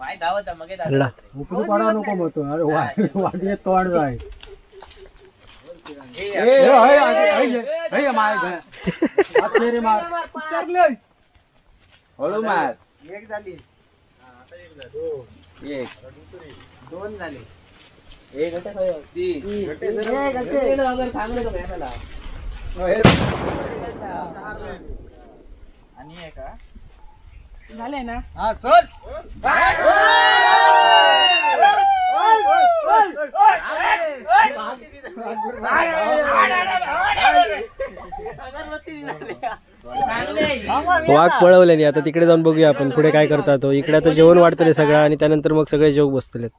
उपडू पडा नको म्हणतो. अरे वाटी तोड जाय. हळू मार. एक झाली. एक दोन झाले. एक गटे तीन आणि एक झाले ना. हा चल. वाघ पळवल्याने. आता तिकडे जाऊन बघूया आपण पुढे काय करता तो. इकडे आता जेवण वाढतले सगळं आणि त्यानंतर मग सगळे जेवण बसतलेत.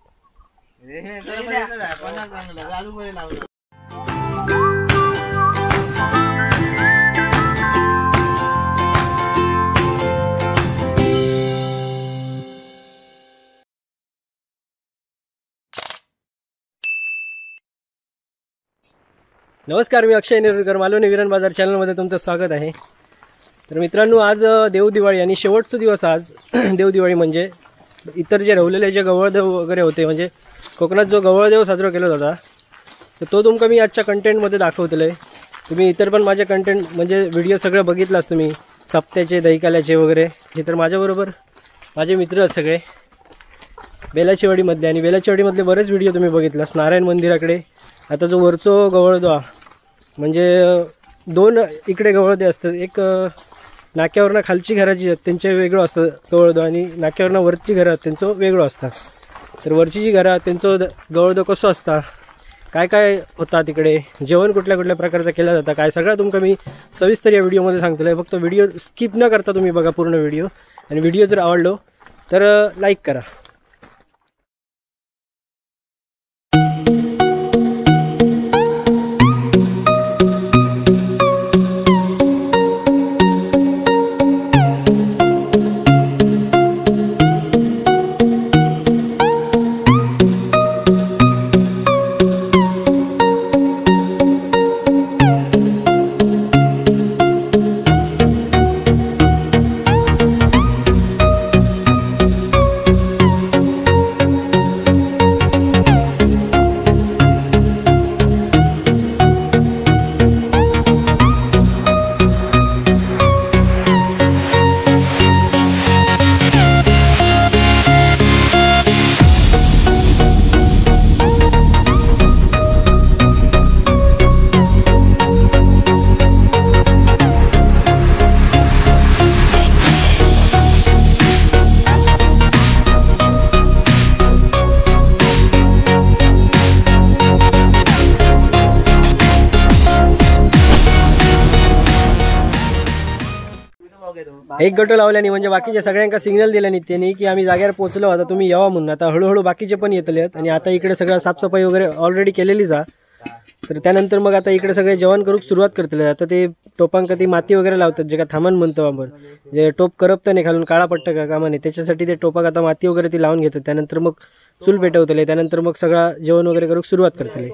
नमस्कार, मी अक्षय नेरुरकर. मालवणी विरान बाजार चॅनलमध्ये तुमचं स्वागत आहे. तर मित्रांनो, आज देवदिवाळी आणि शेवटचा दिवस आज. देवदिवाळी म्हणजे इतर जे रवलेले जे गवळद वगैरे होते, म्हणजे कोकणात जो गवळदेव साजरा केला होता, तर तो तुमका मी आजच्या कंटेंटमध्ये दाखवतले. तुम्ही इतर पण माझे कंटेंट म्हणजे व्हिडिओ सगळं बघितलाच तुम्ही, सप्त्याचे, दहीकाल्याचे वगैरे. हे तर माझ्याबरोबर माझे मित्र आहेत सगळे बेलाचीवाडीमधले, आणि बेलाचीवाडीमधले बरेच व्हिडिओ तुम्ही बघितलास. नारायण मंदिराकडे आता जो वरचो गवळदो म्हणजे दोन इकडे गवळदे असतात. एक नाक्यावरनं खालची घराची आहेत त्यांचे वेगळं असतं गवळदो, आणि नाक्यावरनं वरची घरं त्यांचं वेगळं असतात. तर वरची जी घरं त्यांचं गवळदो कसं असतं, काय काय होता तिकडे, जेवण कुठल्या कुठल्या प्रकारचं केलं जातं, काय सगळं तुमका मी सविस्तर या व्हिडिओमध्ये सांगतो. फक्त व्हिडिओ स्किप न करता तुम्ही बघा पूर्ण व्हिडिओ. आणि व्हिडिओ जर आवडलो तर लाईक करा. एक गटो लावल्याने म्हणजे बाकीच्या सगळ्यांना सिग्नल दिल्याने त्यांनी की आम्ही जागेवर पोहोचलो, आता तुम्ही यावा म्हणून. आता हळूहळू बाकीचे पण येतले आहेत. आणि आता इकडे सगळं साफसफाई वगैरे ऑलरेडी केलेली जा. तर त्यानंतर मग आता इकडे सगळे जेवण करूक सुरुवात करतले. आता ते टोपांका ती माती वगैरे लावतात, जे का थांबण म्हणतो आपण, जे टोप करपतं नाही खालून काळा पट्टा का कामा नाही, त्याच्यासाठी ते टोपाक आता माती वगैरे ती लावून घेतात. त्यानंतर मग चूल पेटवतले, त्यानंतर मग सगळा जेवण वगैरे करूक सुरुवात करतले.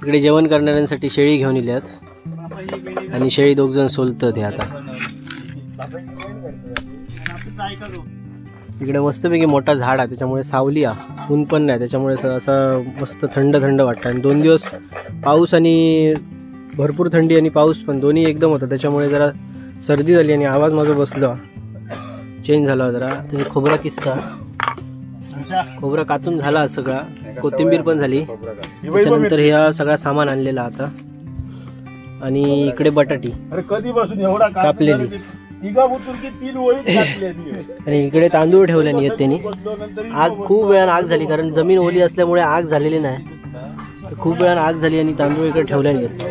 इकडे जेवण करणाऱ्यांसाठी शेळी घेऊन इल्यात, आणि शेळी दोघ जण सोलतात. हे आता इकडे मस्तपैकी मोठा झाड आहे, त्याच्यामुळे सावली आहे, ऊन पण नाही, त्याच्यामुळे असं मस्त थंड थंड वाटतं. आणि 2 दिवस पाऊस आणि भरपूर थंडी आणि पाऊस पण दोन्ही एकदम होतं, त्याच्यामुळे जरा सर्दी झाली आणि आवाज माझा बसला चेंज झाला जरा. त्याची खोबरा किस्ता खोबरा कापून झाला सगळा, कोथिंबीर पण झाली. त्याच्यानंतर ह्या सगळा सामान आणलेला आता. आणि इकडे बटाटी कापलेली आणि इकडे तांदूळ ठेवले नाहीत त्यांनी. आग खूप वेळानं आग झाली, कारण जमीन ओली असल्यामुळे आग झालेली नाही. खूप वेळानं आग झाली आणि तांदूळ इकडे ठेवले नाहीत.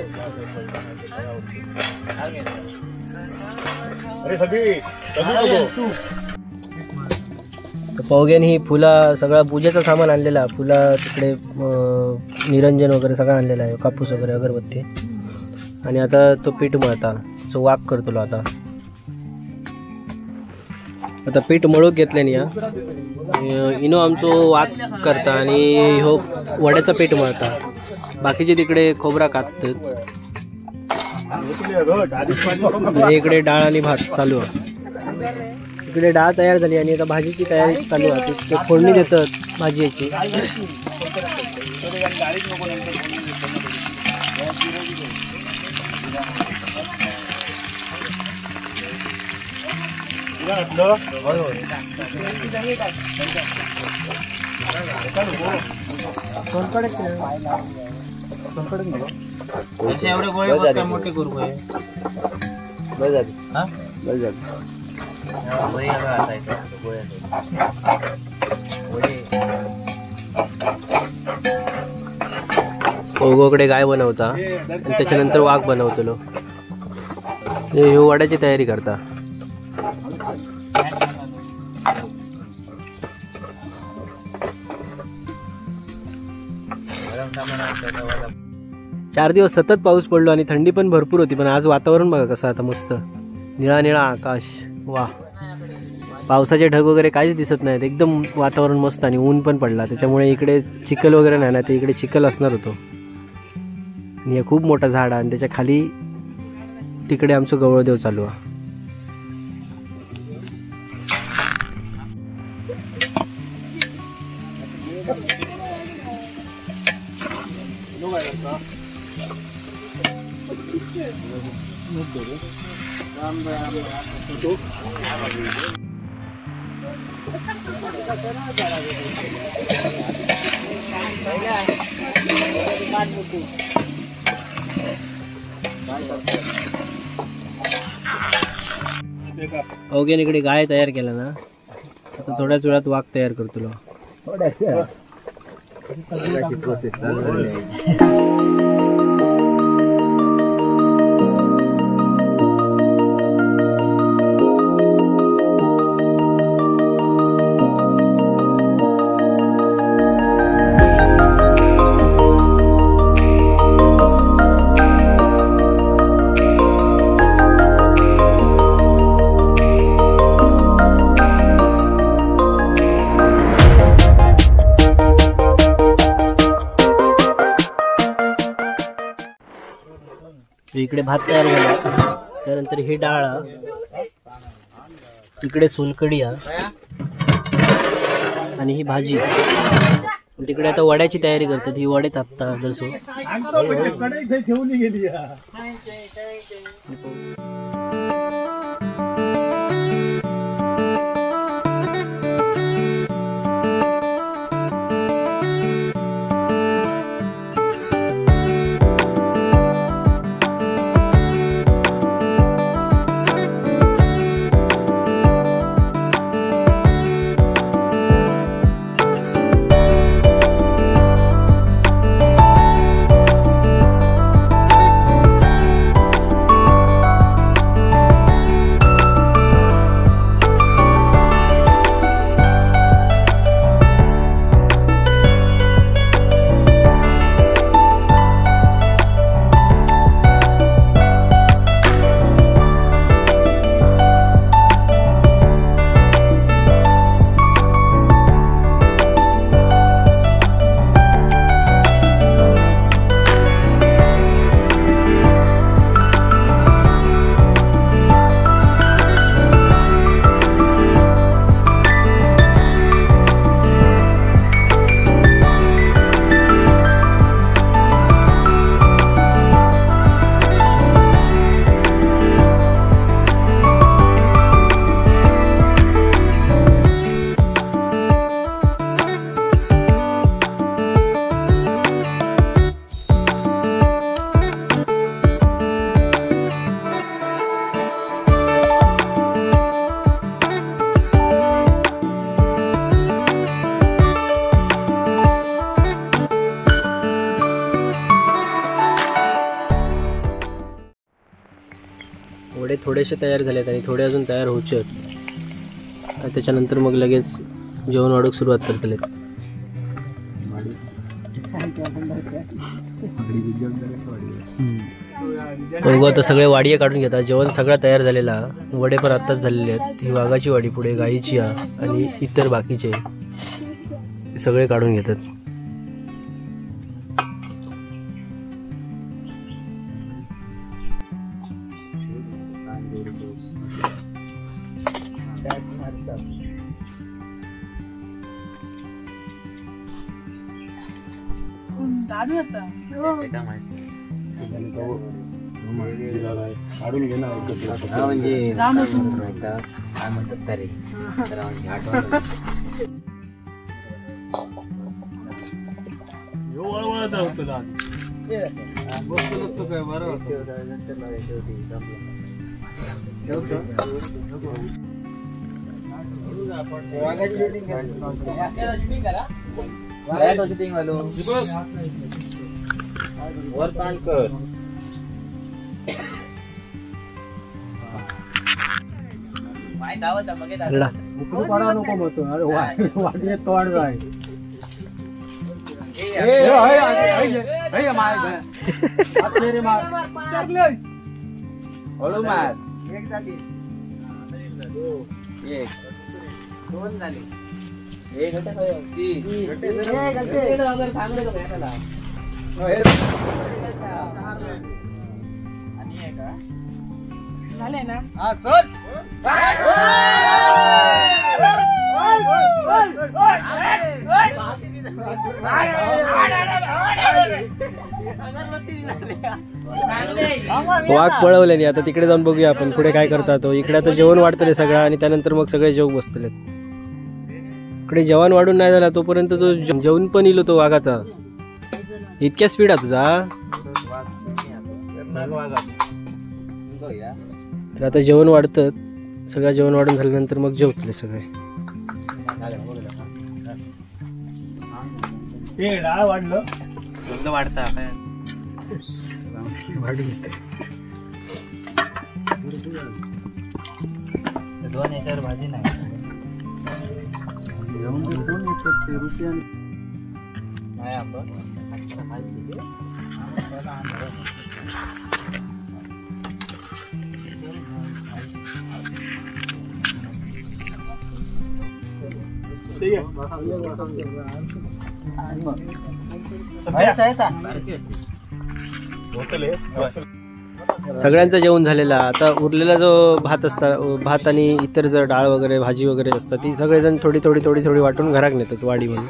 पावग्याने ही फुला सगळा पूजेचा सामान आणलेला, फुला तिकडे निरंजन वगैरे सगळं आणलेलं आहे, कापूस वगैरे अगरबत्ती. आणि आता तो पीठ मळता, सो वाक करतो आता. आता पीठ मळूक घेतल्याने या इनो आमचो वाक करता आणि हो वड्याचं पीठ मळता. बाकीचे तिकडे खोबरा कापतात. इकडे डाळ आणि भात चालू आहे. इकडे डाळ तयार झाली आणि आता भाजीची तयारी चालू आहे. ते फोडणी देतात भाजीची. मोठे करू ओगोकडे गाय बनवता आणि त्याच्यानंतर वाघ बनवतलो. हे वड्याची तयारी करता. चार दिवस सतत पाऊस पडलो आणि थंडी पण भरपूर होती. पण आज वातावरण बघा कसं आता मस्त निळा निळा आकाश. वा, पावसाचे ढग वगैरे काहीच दिसत नाहीत. एकदम वातावरण मस्त आणि ऊन पण पडला. त्याच्यामुळे इकडे चिखल वगैरे नाही ना, ते इकडे चिखल असणार होतो. आणि हे खूप मोठा झाड आहे आणि त्याच्या खाली तिकडे आमचं गवळदेव चालू आहे. अवघ्यान इकडे गाय तयार केला ना, आता थोड्याच वेळात वाघ तयार करतो. इकडे भात तयार झाला. त्यानंतर ही डाळ, इकडे सोलकढी आणि ही भाजी. तिकडे आता वड्याची तयारी करतात. ही वडे तापता जसो. थोडेसे तयार झालेत आणि थोडे अजून तयार व्हायचे आहेत. त्याच्यानंतर मग लगेच जेवण वाढूक सुरुवात करतले. बघू आता सगळे वाडिये काढून घेतात. जेवण सगळं तयार झालेला. वडे पण आत्ताच झालेले आहेत. ही वाघाची वाडी, पुढे गाईची आणि इतर बाकीचे सगळे काढून घेतात. काढून घे ना म्हणजे काय म्हणतात तरी वर कांड कर. नको म्हणतो. अरे वाटले तोड जाय. हळू मार. एक झाली, एक दोन झाली, एक झाले ना. हा चल. वाघ पळवले नाही. आता तिकडे जाऊन बघूया आपण पुढे काय करतात. इकडे आता जेवण वाढतले सगळं आणि त्यानंतर मग सगळे जेवू बसतले. इकडे जेवण वाढून नाही झाला तोपर्यंत तो जेवण पण इलो तो वाघाचा. इतक्या स्पीड आहे तुझा. तर आता जेवण वाढतं. सगळं जेवण वाढून झाल्यानंतर मग जेवतले सगळे. डाळ वाढलं वाढता दोन एकर भाजी नाही. सगळ्यांचं जेवण झालेला. आता उरलेला जो भात असता, भात आणि इतर जर डाळ वगैरे भाजी वगैरे असतात ती सगळेजण थोडी थोडी थोडी थोडी वाटून घरात नेतात वाडी म्हणून.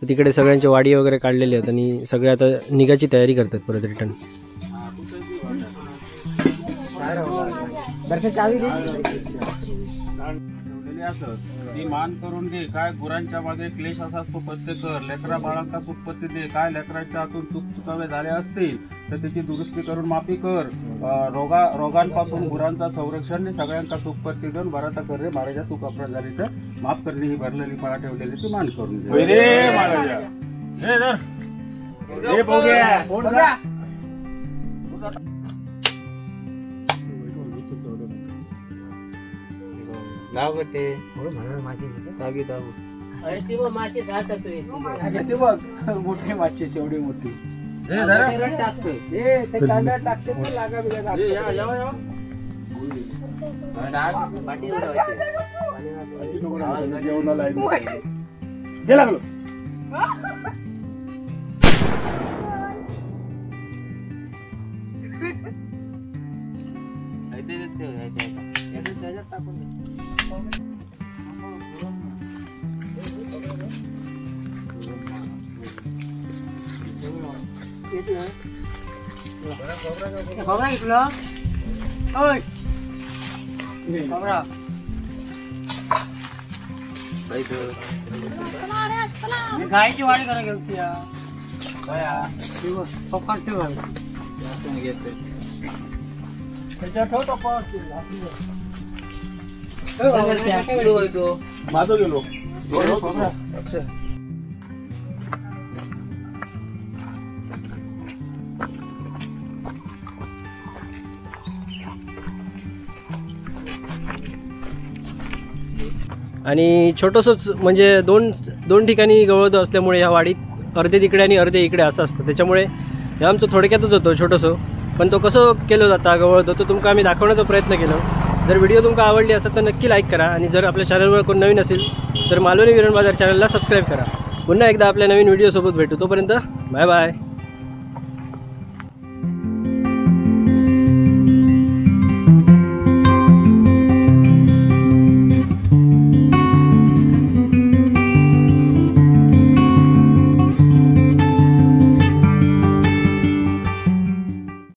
तिकडे सगळ्यांचे वाडी वगैरे काढलेले आहेत आणि सगळे आता निघायची तयारी करतात परत रिटर्न. ती मान करून दे. काय गुरांच्या मागे क्लेश असा तू पत्ते कर. लेकरा बाळांका सुखपत्ती दे. काय लेकराच्या हातून चुकावे झाले असतील तर त्याची दुरुस्ती करून माफी कर. रोगांपासून गुरांचा संरक्षण सगळ्यांका सुखपत्ती देऊन भराता कर रे महाराजा. तू कपडा झाली तर माफ करणे ही भरलेली फळा ठेवलेली ती मान करून दे महाराजा. गावगटे मोठी माची एवढी मोठी लागलो. गायची वाडी करा घेऊ माझं गेलो. आणि छोटंसंच म्हणजे दोन ठिकाणी गवळद असल्यामुळे ह्या वाडीत अर्धे तिकडे आणि अर्धे इकडे असं असतं, त्याच्यामुळे हे आमचं थोडक्यातच होतं छोटंसं, पण तो कसं केलं जाता गवळद तो तुमका आम्ही दाखवण्याचा प्रयत्न केला. जर व्हिडिओ तुमका आवडली असेल तर नक्की लाईक करा आणि जर आपल्या चॅनलवर कोण नवीन असेल तर मालवणी विरण बाजार चॅनलला सबस्क्राईब करा. पुन्हा एकदा आपल्या नवीन व्हिडिओसोबत भेटू, तोपर्यंत बाय बाय.